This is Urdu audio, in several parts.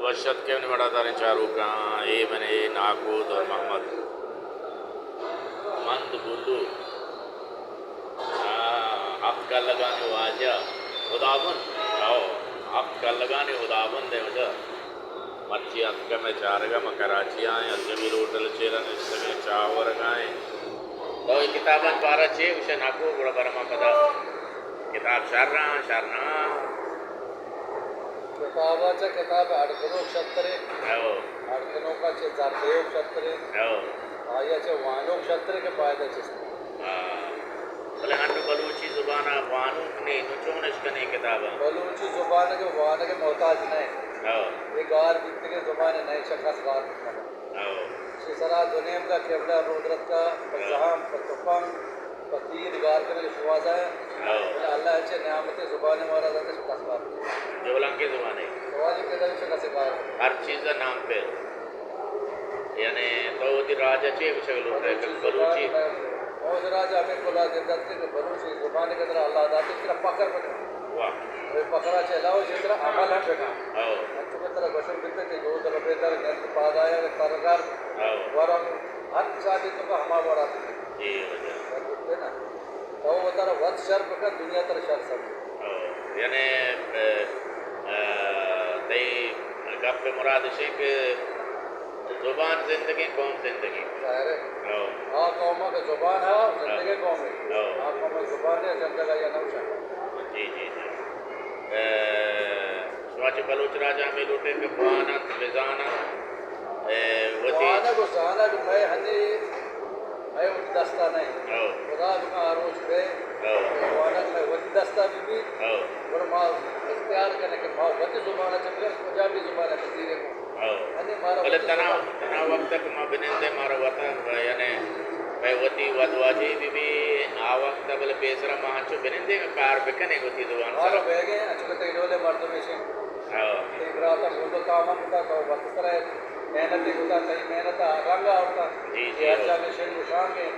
وشت کے بڑا داریں چارو کہاں اے بنے ناکود اور محمد مند بلو حق کا لگانے واجہ خداون آؤ حق کا لگانے خداون دے وجہ مرچی حق میں چارگا میں کراچی آئیں الجمیل ہوٹل چیرن اس میں چاور گائیں تو کتاباں پارا چھے اسے ناکو بڑا برما پدا کتاب شارنا کتابا چا کتاب اڑکنو شترے اڑکنو کا چھے زردیو شترے آیا چھے وانو شترے کے پائدہ چستے بلے ہنو بلوچی زبانہ وانوک نے نچونش کنے کتاباں بلوچی زبانہ کے وانہ کے محتاج نہیں ایک آر بیتے کے زبانہ نئے شخص غار بکنا اسی طرح دنیم کا قبلہ رودرت کا بزہام فتفام فتیر غار کرنے شوازہ ہے اللہ اچھے نعمت زبان مارا ذات شخص غار جو بلان کے زبانے سوالی کے در شخص غار ہر چیز کا نام پہ یعنی تو دی راجہ چیئے بشکل ہوتا ہے بلوچی موز راجہ ہمیں کلا زندت کے بلوچی زبان کے در اللہ ذاتی اس طرح پکر بکنا وہ پکرہ چلاؤ جس طرح عمل ہم بکنا انچو کے طرح بشر بکتے کہ جو در بیدر نیت پاد آیا کہ ترگار ورم ہر چاہتی تو کا ہما ورہ جی وجہ تو وہ ترہ وقت شر بکر دنیا تر شر سب یعنی تی گپ مراد ہے کہ زبان زندگی قوم زندگی ظاہر ہے قومہ کا زبان ہے زندگی قوم ہے قومہ زبان ہے زندگی یا نوشہ جی جی جی سواچ بلوچ راجہ میں لوٹے کہ خوانت لزانت خوانت و زانت میں ہنی میں وقت دستا نہیں خدا بکا آروچ پہ خوانت میں وقت دستا بھی اور ماں اختیار کرنے کے ماں وقت زبانہ چکلے کجا بھی زبانہ تذیرے کو بلے تنا وقت تک ماں بنندے مارا وطن یعنی میں وطی ودواجی بھی آ وقت بلے بیسرہ ماں چو بنندے کا کار بکنے گوتی زبان مارا بے گئے اچھکتے ایڈولے مردمی سے ایک راتا بھولو کاما ہوتا کہ وقت سرے محنتی ہوتا صحیح محنت رنگا ہوتا ہر جاگے شیر مشان کے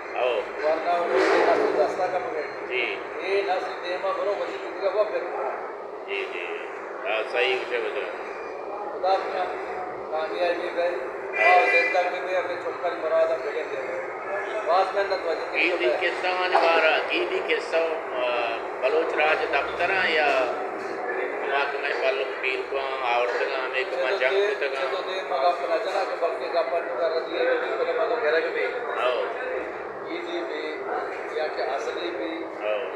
ورنہ انہیں نسل دستا کا مگے یہ نسل دیمہ برو وچی تکیگا وہ پھر جی جی صحیح اسے وجہ خدا بنا کامیابی گئے اور زندگی میں اپنے چھکل مرادہ بگن دے گئے بعض محنت وجہ عیدی قصہ آنے بارا عیدی قصہ بلوچ راج دفترہ یا ہماک میں بلوک پیر کو آورتگاں میں کما جنگ تگاں تو دے مگا اپنا جنا کہ بلکہ کا پر نکر رضیے بھی بلے مگا گھرگ بھی عیدی بھی یا کہ اصلی بھی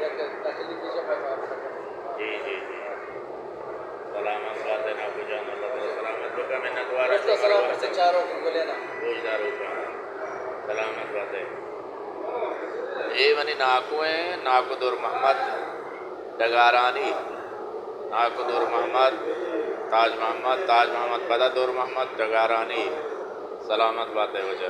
یا کہ نقلی بھی جب میں بات جی جی جی سلامت باتیں نا کو جانا اللہ سلامت بکا میں نتوارا رشتہ سلامت سے چاروں کو لینا بوجداروں کا سلامت باتیں اے ونی ناکویں ناکو دور محمد ڈگارانی ناکو دور محمد تاج محمد پدا دور محمد ڈگارانی سلامت باتیں وجہ